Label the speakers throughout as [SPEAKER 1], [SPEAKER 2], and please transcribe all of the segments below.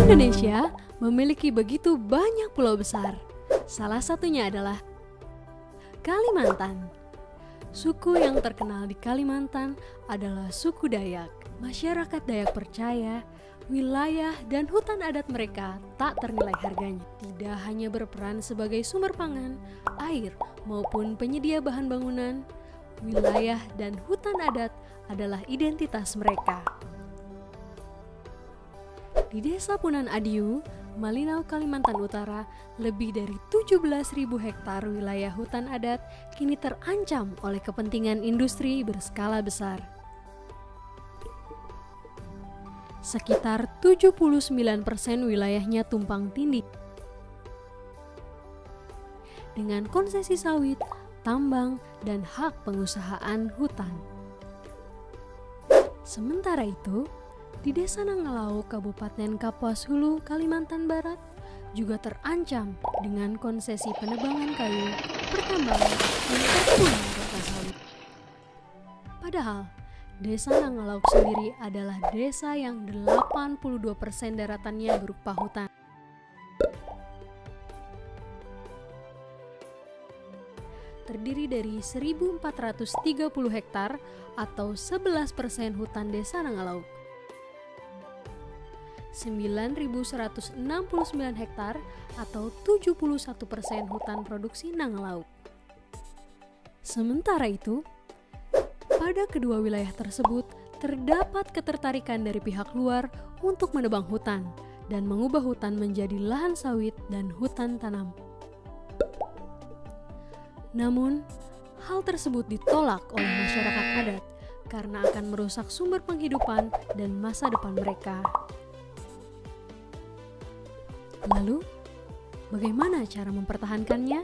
[SPEAKER 1] Indonesia memiliki begitu banyak pulau besar. Salah satunya adalah Kalimantan. Suku yang terkenal di Kalimantan adalah suku Dayak. Masyarakat Dayak percaya wilayah dan hutan adat mereka tak ternilai harganya. Tidak hanya berperan sebagai sumber pangan, air, maupun penyedia bahan bangunan, wilayah dan hutan adat adalah identitas mereka. Di Desa Punan Adiu, Malinau, Kalimantan Utara, lebih dari 17.000 hektar wilayah hutan adat kini terancam oleh kepentingan industri berskala besar. Sekitar 79% wilayahnya tumpang tindih dengan konsesi sawit, tambang, dan hak pengusahaan hutan. Sementara itu, di Desa Nangalau, Kabupaten Kapuas Hulu, Kalimantan Barat, juga terancam dengan konsesi penebangan kayu, pertambangan, dan perkebunan kelapa sawit. Padahal, Desa Nangalau sendiri adalah desa yang 82% daratannya berupa hutan. Terdiri dari 1.430 hektar atau 11% hutan Desa Nangalau. 9.169 hektar atau 71% hutan produksi Nangalau. Sementara itu, pada kedua wilayah tersebut terdapat ketertarikan dari pihak luar untuk menebang hutan dan mengubah hutan menjadi lahan sawit dan hutan tanam. Namun, hal tersebut ditolak oleh masyarakat adat karena akan merusak sumber penghidupan dan masa depan mereka. Lalu, bagaimana cara mempertahankannya?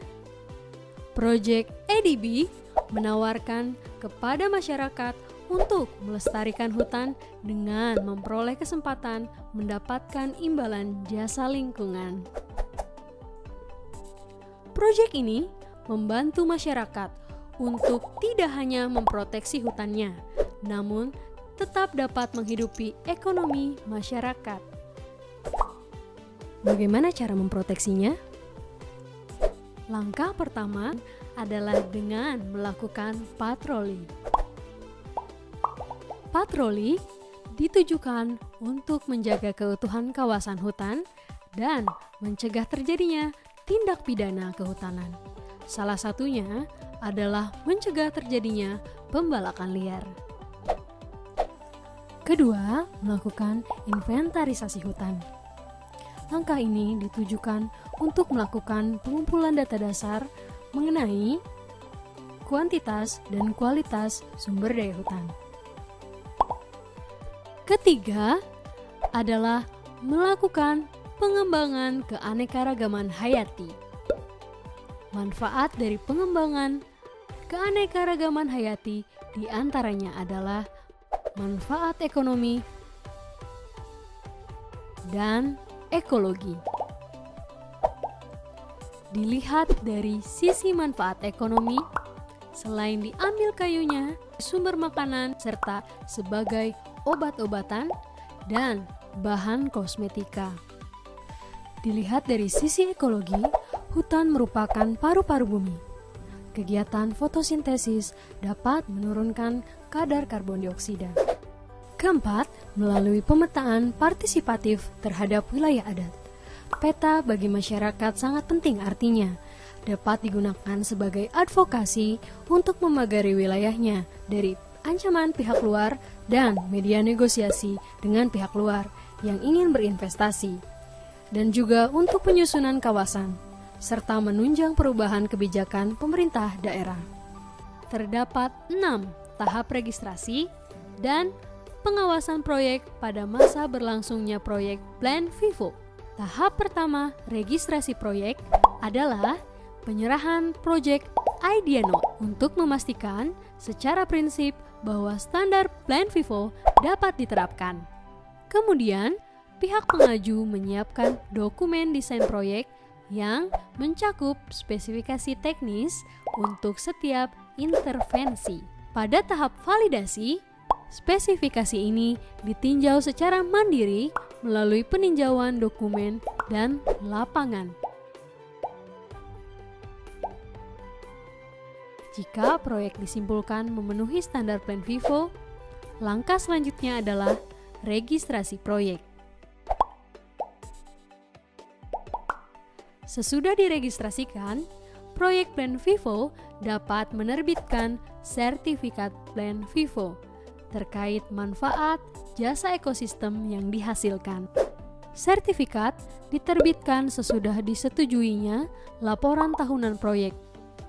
[SPEAKER 1] Proyek EDB menawarkan kepada masyarakat untuk melestarikan hutan dengan memperoleh kesempatan mendapatkan imbalan jasa lingkungan. Proyek ini membantu masyarakat untuk tidak hanya memproteksi hutannya, namun tetap dapat menghidupi ekonomi masyarakat. Bagaimana cara memproteksinya? Langkah pertama adalah dengan melakukan patroli. Patroli ditujukan untuk menjaga keutuhan kawasan hutan dan mencegah terjadinya tindak pidana kehutanan. Salah satunya adalah mencegah terjadinya pembalakan liar. Kedua, melakukan inventarisasi hutan. Langkah ini ditujukan untuk melakukan pengumpulan data dasar mengenai kuantitas dan kualitas sumber daya hutan. Ketiga adalah melakukan pengembangan keanekaragaman hayati. Manfaat dari pengembangan keanekaragaman hayati diantaranya adalah manfaat ekonomi dan ekologi. Dilihat dari sisi manfaat ekonomi, selain diambil kayunya, sumber makanan, serta sebagai obat-obatan dan bahan kosmetika. Dilihat dari sisi ekologi, hutan merupakan paru-paru bumi. Kegiatan fotosintesis dapat menurunkan kadar karbon dioksida. Keempat, melalui pemetaan partisipatif terhadap wilayah adat. Peta bagi masyarakat sangat penting, artinya dapat digunakan sebagai advokasi untuk memagari wilayahnya dari ancaman pihak luar dan media negosiasi dengan pihak luar yang ingin berinvestasi, dan juga untuk penyusunan kawasan, serta menunjang perubahan kebijakan pemerintah daerah. Terdapat 6 tahap registrasi dan pengawasan proyek pada masa berlangsungnya proyek Plan Vivo. Tahap pertama registrasi proyek adalah penyerahan proyek Idea Note untuk memastikan secara prinsip bahwa standar Plan Vivo dapat diterapkan. Kemudian, pihak pengaju menyiapkan dokumen desain proyek yang mencakup spesifikasi teknis untuk setiap intervensi. Pada tahap validasi, Spesifikasi ini ditinjau secara mandiri melalui peninjauan dokumen dan lapangan. Jika proyek disimpulkan memenuhi standar Plan Vivo, langkah selanjutnya adalah registrasi proyek. Sesudah diregistrasikan, proyek Plan Vivo dapat menerbitkan sertifikat Plan Vivo terkait manfaat jasa ekosistem yang dihasilkan. Sertifikat diterbitkan sesudah disetujuinya laporan tahunan proyek.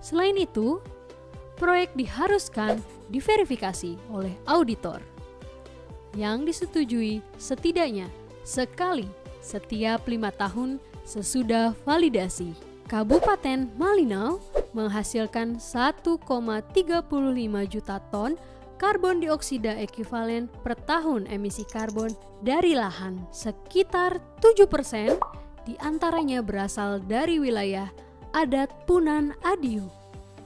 [SPEAKER 1] Selain itu, proyek diharuskan diverifikasi oleh auditor yang disetujui setidaknya sekali setiap 5 tahun sesudah validasi. Kabupaten Malinau menghasilkan 1,35 juta ton karbon dioksida ekuivalen per tahun emisi karbon dari lahan. Sekitar 7% diantaranya berasal dari wilayah adat Punan Adiu.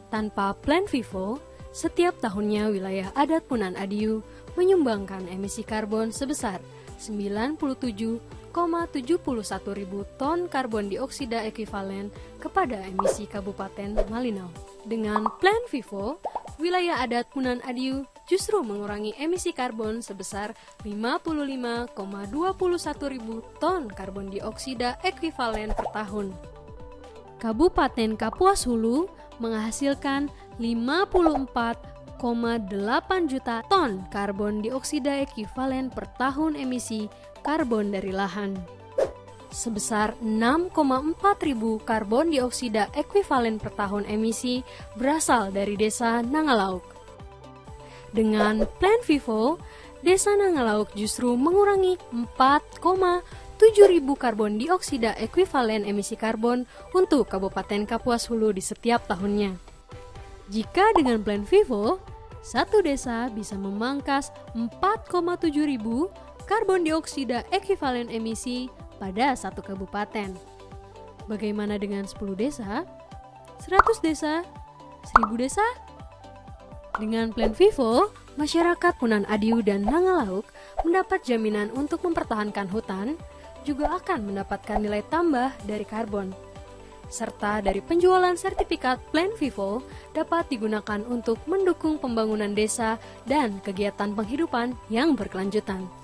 [SPEAKER 1] Tanpa Plan Vivo, setiap tahunnya wilayah adat Punan Adiu menyumbangkan emisi karbon sebesar 97,71 ribu ton karbon dioksida ekuivalen kepada emisi Kabupaten Malinau. Dengan Plan Vivo, wilayah adat Punan Adiu justru mengurangi emisi karbon sebesar 55,21 ribu ton karbon dioksida ekuivalen per tahun. Kabupaten Kapuas Hulu menghasilkan 54,8 juta ton karbon dioksida ekuivalen per tahun emisi karbon dari lahan. Sebesar 6,4 ribu karbon dioksida ekuivalen per tahun emisi berasal dari desa Nangalauk. Dengan Plan Vivo, desa Nangalauk justru mengurangi 4,7 ribu karbon dioksida ekuivalen emisi karbon untuk Kabupaten Kapuas Hulu di setiap tahunnya. Jika dengan Plan Vivo, satu desa bisa memangkas 4,7 ribu karbon dioksida ekuivalen emisi pada satu kabupaten. Bagaimana dengan 10 desa, 100 desa, 1000 desa? Dengan Plan Vivo, masyarakat Punan Adiu dan Nangalauk mendapat jaminan untuk mempertahankan hutan, juga akan mendapatkan nilai tambah dari karbon. Serta dari penjualan sertifikat Plan Vivo dapat digunakan untuk mendukung pembangunan desa dan kegiatan penghidupan yang berkelanjutan.